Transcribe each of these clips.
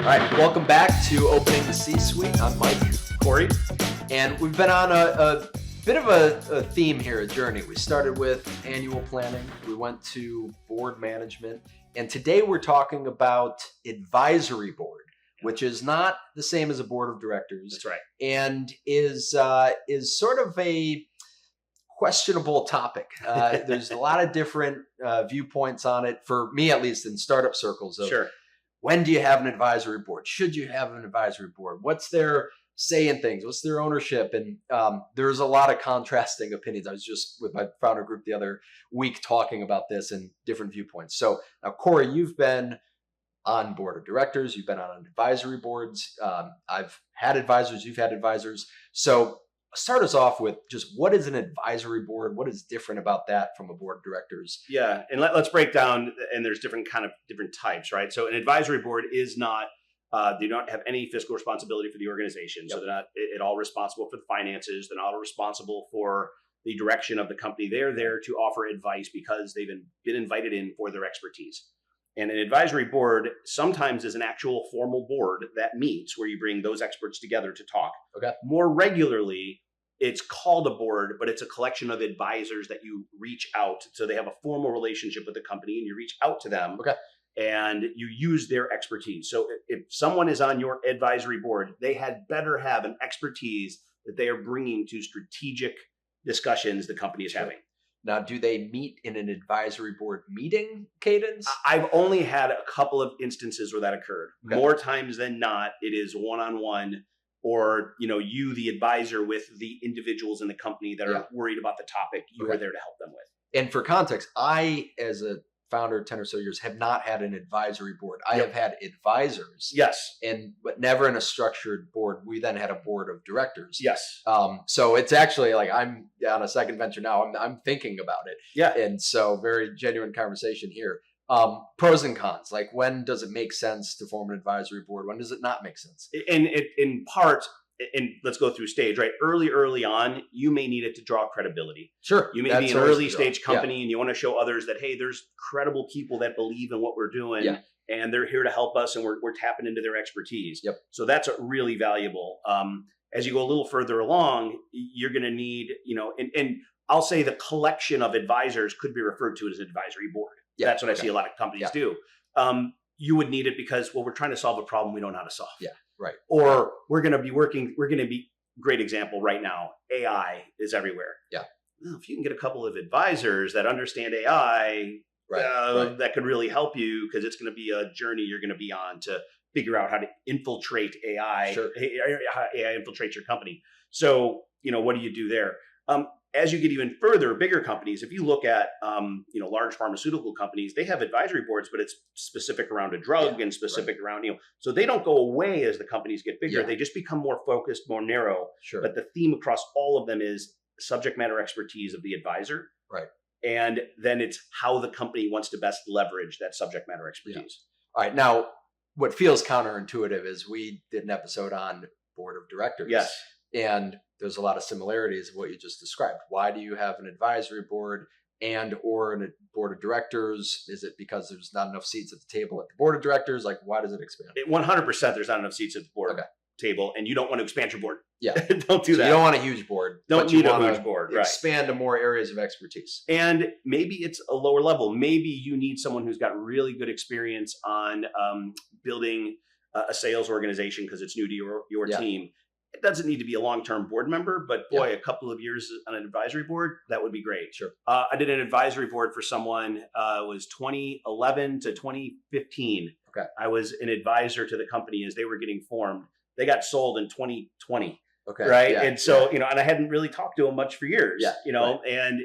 All right, welcome back to Opening the C-Suite. I'm Mike. Corey. And we've been on a bit of a theme here, a journey. We started with annual planning, we went to board management, and today we're talking about advisory board, which is not the same as a board of directors. That's right. And is sort of a questionable topic. There's a lot of different viewpoints on it, for me at least, in startup circles. Sure. When do you have an advisory board? Should you have an advisory board? What's their say in things? What's their ownership? And there's a lot of contrasting opinions. I was just with my founder group the other week talking about this and different viewpoints. So now, Corey, you've been on board of directors. You've been on advisory boards. I've had advisors. You've had advisors. So start us off with just what is an advisory board? What is different about that from a board of directors? Yeah, and let's break down. And there's different types, right? So an advisory board is not. They don't have any fiscal responsibility for the organization. Yep. So they're not at all responsible for the finances. They're not responsible for the direction of the company. They're there to offer advice because they've been invited in for their expertise. And an advisory board sometimes is an actual formal board that meets where you bring those experts together to talk. Okay. More regularly, it's called a board, but it's a collection of advisors that you reach out. So they have a formal relationship with the company and you reach out to them. Okay. And you use their expertise. So if someone is on your advisory board, they had better have an expertise that they are bringing to strategic discussions the company is having. Now, do they meet in an advisory board meeting cadence? I've only had a couple of instances where that occurred. Okay. More times than not, it is one-on-one, or you, the advisor, with the individuals in the company that are worried about the topic you are there to help them with. And for context, I, as a founder 10 or so years, have not had an advisory board. I have had advisors. Yes. But never in a structured board. We then had a board of directors. Yes. So it's actually like I'm on a second venture now. I'm thinking about it. Yeah. And so very genuine conversation here. Pros and cons, like when does it make sense to form an advisory board? When does it not make sense? In part, and let's go through stage, right? Early on, you may need it to draw credibility. Sure. You may be an early stage company and you want to show others that, hey, there's credible people that believe in what we're doing and they're here to help us and we're tapping into their expertise. Yep. So that's really valuable. As you go a little further along, you're going to need, and I'll say the collection of advisors could be referred to as an advisory board. Yeah. That's what I see a lot of companies do. You would need it because, we're trying to solve a problem we don't know how to solve. Yeah. Right. Or we're going to be great example right now. AI is everywhere. Yeah. Well, if you can get a couple of advisors that understand AI, that could really help you, because it's going to be a journey you're going to be on to figure out how to infiltrate AI, how AI infiltrates your company. So, what do you do there? As you get even further, bigger companies, if you look at, large pharmaceutical companies, they have advisory boards, but it's specific around a drug and specific around, so they don't go away as the companies get bigger. They just become more focused, more narrow. Sure. But the theme across all of them is subject matter expertise of the advisor. Right. And then it's how the company wants to best leverage that subject matter expertise. Yeah. All right. Now, what feels counterintuitive is we did an episode on board of directors. Yes. And there's a lot of similarities of what you just described. Why do you have an advisory board or a board of directors? Is it because there's not enough seats at the table at the board of directors? Like, why does it expand? 100% there's not enough seats at the board table, and you don't want to expand your board. Yeah. Don't do that. You don't want a huge board. Don't need a huge board. Expand to more areas of expertise. And maybe it's a lower level. Maybe you need someone who's got really good experience on building a sales organization because it's new to your team. It doesn't need to be a long-term board member, but boy, a couple of years on an advisory board, that would be great. Sure. I did an advisory board for someone, it was 2011 to 2015. Okay. I was an advisor to the company as they were getting formed. They got sold in 2020. Okay. Right. And so, and I hadn't really talked to them much for years, and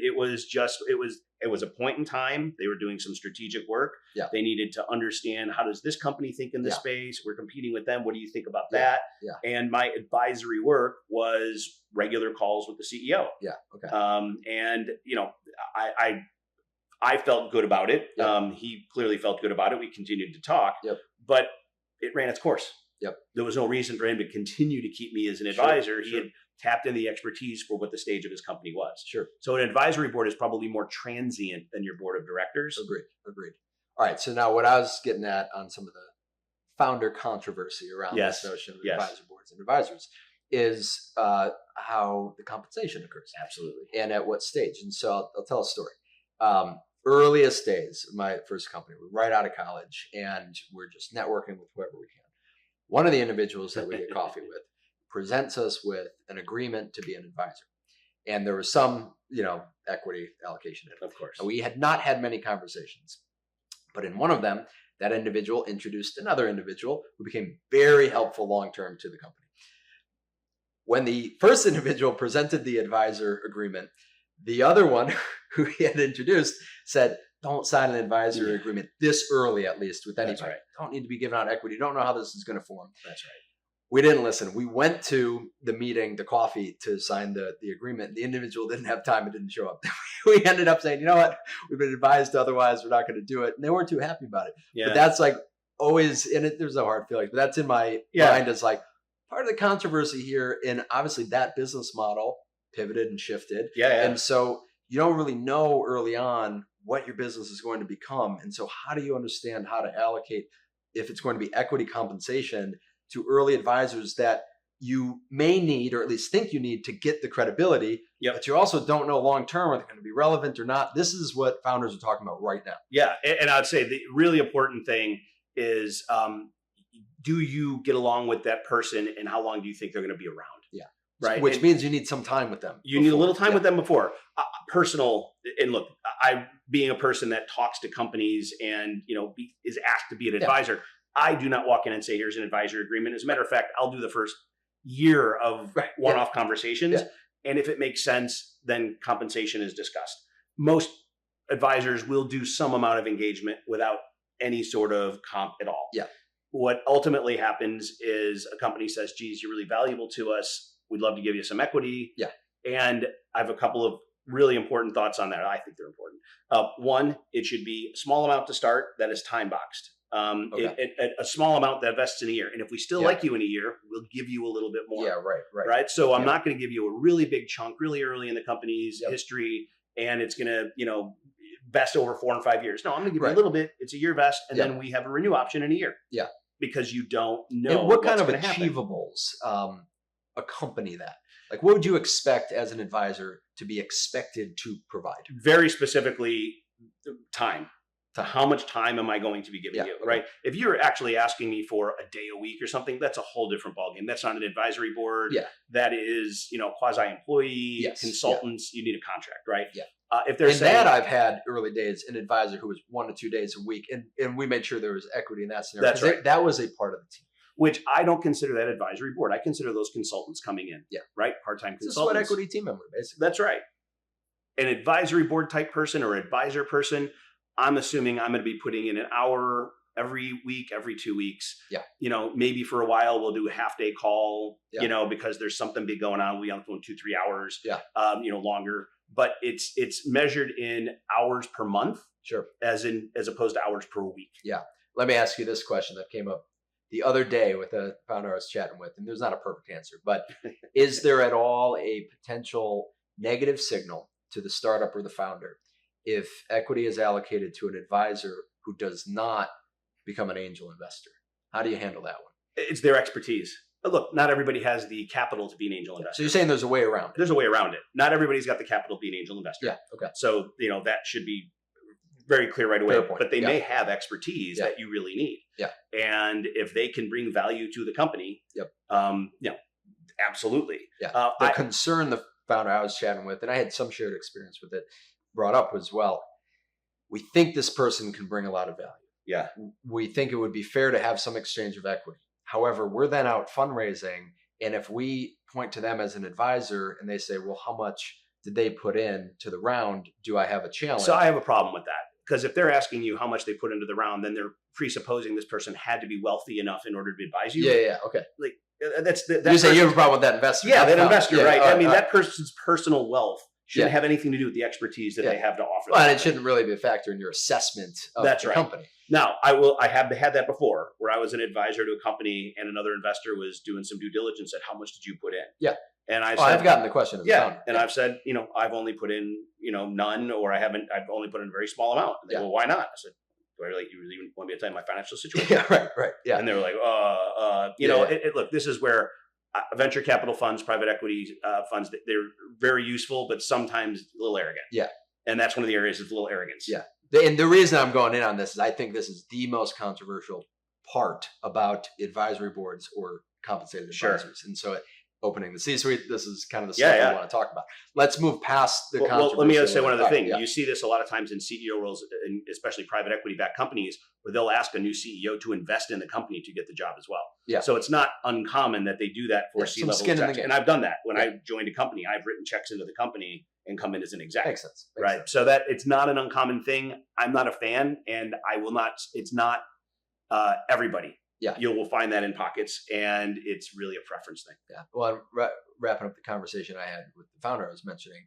it was a point in time. They were doing some strategic work. Yeah. They needed to understand, how does this company think in this space? We're competing with them. What do you think about Yeah. that? Yeah. And my advisory work was regular calls with the CEO. Yeah. Okay. And I felt good about it. Yep. He clearly felt good about it. We continued to talk, Yep. but it ran its course. Yep. There was no reason for him to continue to keep me as an advisor. He had tapped in the expertise for what the stage of his company was. Sure. So an advisory board is probably more transient than your board of directors. Agreed. All right. So now what I was getting at on some of the founder controversy around this notion of advisor boards and advisors is how the compensation occurs. Absolutely. And at what stage. And so I'll tell a story. Earliest days of my first company, we're right out of college and we're just networking with whoever we can. One of the individuals that we get coffee with presents us with an agreement to be an advisor. And there was some, equity allocation in it. Of course. We had not had many conversations, but in one of them, that individual introduced another individual who became very helpful long-term to the company. When the first individual presented the advisor agreement, the other one who he had introduced said, don't sign an advisory agreement this early, at least with anybody. Right. Don't need to be giving out equity. You don't know how this is going to form. That's right. We didn't listen. We went to the meeting, the coffee, to sign the agreement. The individual didn't have time and didn't show up. We ended up saying, you know what? We've been advised otherwise. We're not going to do it. And they weren't too happy about it. Yeah. But that's like always in it. There's no hard feelings, but that's in my mind as like part of the controversy here. And obviously that business model pivoted and shifted. Yeah. And so you don't really know early on what your business is going to become. And so how do you understand how to allocate, if it's going to be equity compensation, to early advisors that you may need, or at least think you need, to get the credibility, but you also don't know long-term are they going to be relevant or not. This is what founders are talking about right now. Yeah. And I'd say the really important thing is, do you get along with that person and how long do you think they're going to be around? Yeah. Right. Which means you need some time with them. You need a little time with them before. And look, I being a person that talks to companies and, is asked to be an advisor, I do not walk in and say, here's an advisory agreement. As a matter of fact, I'll do the first year of one-off conversations. Yeah. And if it makes sense, then compensation is discussed. Most advisors will do some amount of engagement without any sort of comp at all. Yeah. What ultimately happens is a company says, geez, you're really valuable to us. We'd love to give you some equity. Yeah. And I have a couple of really important thoughts on that. I think they're important. One, it should be a small amount to start that is time boxed. A small amount that vests in a year. And if we still like you in a year, we'll give you a little bit more. Yeah, right. So I'm not going to give you a really big chunk really early in the company's history, and it's going to, vest over 4 and 5 years. No, I'm going to give you a little bit. It's a year vest, and then we have a renew option in a year. Yeah. Because you don't know and what kind of achievables accompany that. Like, what would you expect as an advisor to be expected to provide? Very specifically, time. How much time am I going to be giving you, right? If you're actually asking me for a day a week or something, that's a whole different ballgame. That's not an advisory board. Yeah. That is, quasi-employee, consultants. You need a contract, right? Yeah. If there's that I've had early days an advisor who was 1 to 2 days a week, and we made sure there was equity in that scenario. That's right. That was a part of the team. Which I don't consider that advisory board. I consider those consultants coming in. Yeah. Right? Part-time consultants. It's a sweat equity team member, basically. That's right. An advisory board type person or advisor person, I'm assuming I'm going to be putting in an hour every week, every 2 weeks. Yeah. Maybe for a while we'll do a half day call, because there's something big going on. We have to go 2-3 hours, longer, but it's measured in hours per month. Sure. As opposed to hours per week. Yeah. Let me ask you this question that came up the other day with a founder I was chatting with, and there's not a perfect answer, but is there at all a potential negative signal to the startup or the founder if equity is allocated to an advisor who does not become an angel investor? How do you handle that one? It's their expertise. But look, not everybody has the capital to be an angel investor. So you're saying there's a way around it? There's a way around it. Not everybody's got the capital to be an angel investor. Yeah. Okay. So, that should be very clear right away. But they may have expertise that you really need. Yeah. And if they can bring value to the company, absolutely. Yeah. The concern the founder I was chatting with, and I had some shared experience with it, brought up was, well, we think this person can bring a lot of value. Yeah. We think it would be fair to have some exchange of equity. However, we're then out fundraising, and if we point to them as an advisor and they say, well, how much did they put in to the round? Do I have a challenge? So I have a problem with that, because if they're asking you how much they put into the round, then they're presupposing this person had to be wealthy enough in order to advise you. Yeah. Okay. Like that's you say you have a problem with that investor. Yeah, that investor, right? I mean, that person's personal wealth shouldn't have anything to do with the expertise that they have to offer. Well, and it shouldn't really be a factor in your assessment of the company. Now, I have had that before, where I was an advisor to a company and another investor was doing some due diligence at how much did you put in? Yeah. And I said, I've gotten the question. I've said, I've only put in, none, or I've only put in a very small amount. And they go, well, why not? I said, do I really want me to tell you my financial situation? Yeah, right. Yeah. And they were like, look, this is where venture capital funds, private equity funds, they're very useful, but sometimes a little arrogant. Yeah. And that's one of the areas of a little arrogance. Yeah. And the reason I'm going in on this is I think this is the most controversial part about advisory boards or compensated advisors. Sure. And so opening the C-suite, this is kind of the stuff we want to talk about. Let's move past the controversy. Well, let me say one other thing. You see this a lot of times in CEO roles, especially private equity-backed companies, where they'll ask a new CEO to invest in the company to get the job as well. Yeah. So it's not uncommon that they do that for C-level execs. And I've done that. When I joined a company, I've written checks into the company and come in as an exec. Makes sense. Makes sense. So that it's not an uncommon thing. I'm not a fan, and I will not. It's not everybody. Yeah, you will find that in pockets, and it's really a preference thing. Yeah. Well, wrapping up the conversation I had with the founder, I was mentioning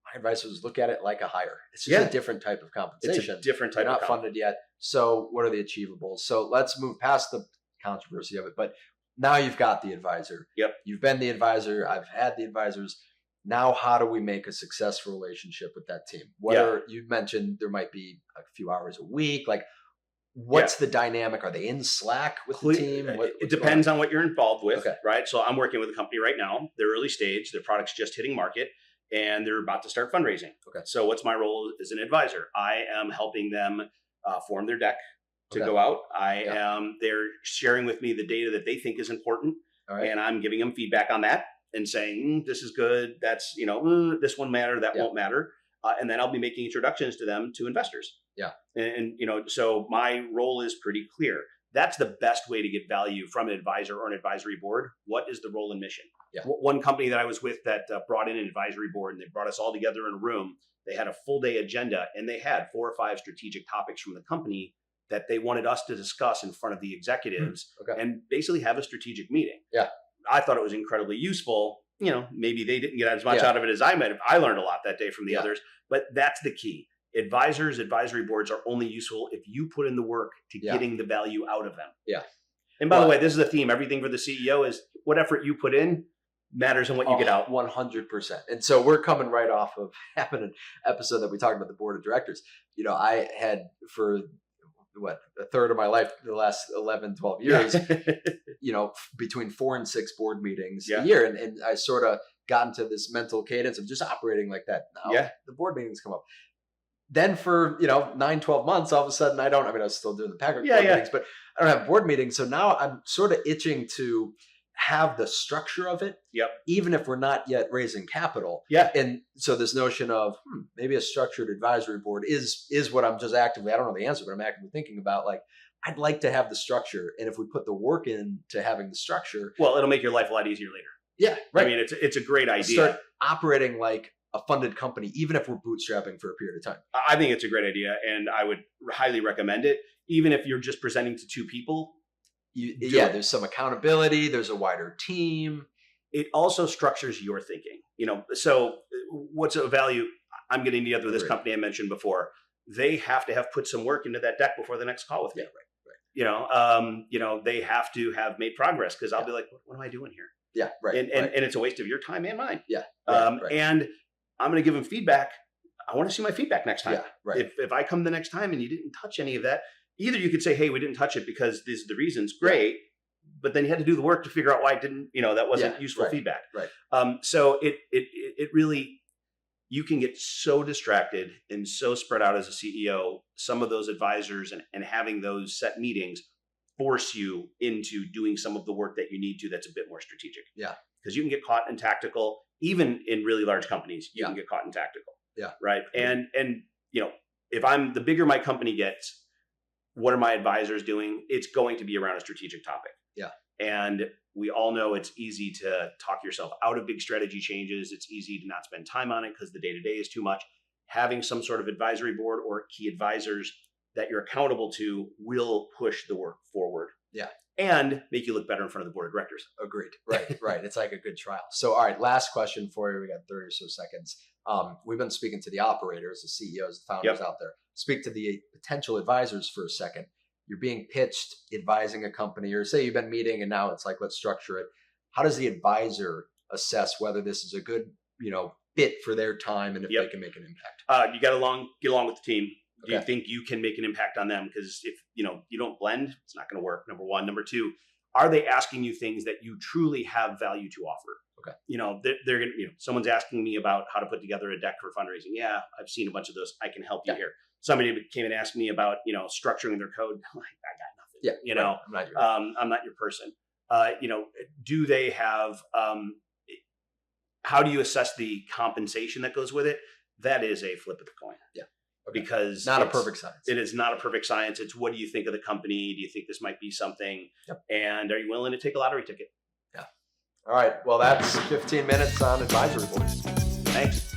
my advice was look at it like a hire. It's just a different type of compensation. It's a different type. They're not funded yet. So what are the achievables? So let's move past the controversy of it. But now you've got the advisor. Yep. You've been the advisor. I've had the advisors. Now, how do we make a successful relationship with that team? Whether you mentioned there might be a few hours a week, like. What's the dynamic? Are they in Slack with the team? It depends on what you're involved with, right? So I'm working with a company right now. They're early stage. Their product's just hitting market, and they're about to start fundraising. Okay. So what's my role as an advisor? I am helping them form their deck to go out. They're sharing with me the data that they think is important, and I'm giving them feedback on that and saying, this is good. That's, this won't matter. That won't matter. And then I'll be making introductions to them to investors. Yeah. And so my role is pretty clear. That's the best way to get value from an advisor or an advisory board. What is the role and mission? Yeah. One company that I was with that brought in an advisory board, and they brought us all together in a room. They had a full day agenda, and they had 4 or 5 strategic topics from the company that they wanted us to discuss in front of the executives and basically have a strategic meeting. Yeah. I thought it was incredibly useful. Maybe they didn't get as much out of it as I might have. I learned a lot that day from the others, but that's the key. Advisors, advisory boards are only useful if you put in the work to getting the value out of them. Yeah. And by the way, this is a theme. Everything for the CEO is what effort you put in matters in what you get out. 100%. And so we're coming right off of having an episode that we talked about the board of directors. I had for a third of my life, the last 11, 12 years, between 4 and 6 board meetings a year. And I sort of got into this mental cadence of just operating like that. Now the board meetings come up. Then for, 9, 12 months, all of a sudden I was still doing the Packard board meetings, but I don't have board meetings. So now I'm sort of itching to have the structure of it, even if we're not yet raising capital. Yeah. And so this notion of maybe a structured advisory board is what I'm just actively, I don't know the answer, but I'm actively thinking about. Like, I'd like to have the structure. And if we put the work in to having the structure. Well, it'll make your life a lot easier later. Yeah. Right. I mean, it's a great idea. Start operating like a funded company, even if we're bootstrapping for a period of time. I think it's a great idea, and I would highly recommend it. Even if you're just presenting to 2 people, there's some accountability. There's a wider team. It also structures your thinking. So what's a value? I'm getting together with this company I mentioned before. They have to have put some work into that deck before the next call with me. Right. They have to have made progress, because I'll be like, what am I doing here? Yeah, right. And it's a waste of your time and mine. Yeah. And I'm going to give them feedback. I want to see my feedback next time. Yeah, right. If I come the next time and you didn't touch any of that, either you could say, hey, we didn't touch it because these are the reasons. Great. But then you had to do the work to figure out why it didn't, that wasn't useful feedback. Right. So it really, you can get so distracted and so spread out as a CEO. Some of those advisors and having those set meetings force you into doing some of the work that you need to that's a bit more strategic. Yeah. Because you can get caught in tactical. Even in really large companies, you can get caught in tactical. Yeah. Right. And if the bigger my company gets, what are my advisors doing? It's going to be around a strategic topic. Yeah. And we all know it's easy to talk yourself out of big strategy changes. It's easy to not spend time on it because the day-to-day is too much. Having some sort of advisory board or key advisors that you're accountable to will push the work forward. Yeah. And make you look better in front of the board of directors. Agreed. Right. It's like a good trial. So, all right, last question for you. We got 30 or so seconds. We've been speaking to the operators, the CEOs, the founders out there. Speak to the potential advisors for a second. You're being pitched advising a company, or say you've been meeting and now it's like, let's structure it. How does the advisor assess whether this is a good, fit for their time and if they can make an impact? You got to get along with the team. Do you think you can make an impact on them? Because if you don't blend, it's not going to work. Number one. Number two, are they asking you things that you truly have value to offer? Okay. They're going to, someone's asking me about how to put together a deck for fundraising. Yeah, I've seen a bunch of those. I can help you here. Somebody came and asked me about, structuring their code. I'm like, I got nothing. Yeah. I'm not your person. Do they have, how do you assess the compensation that goes with it? That is a flip of the coin. Yeah. Okay. Because not a perfect science. It is not a perfect science. It's what do you think of the company? Do you think this might be something? Yep. And are you willing to take a lottery ticket? Yeah. All right. Well, that's 15 minutes on advisory boards. Thanks.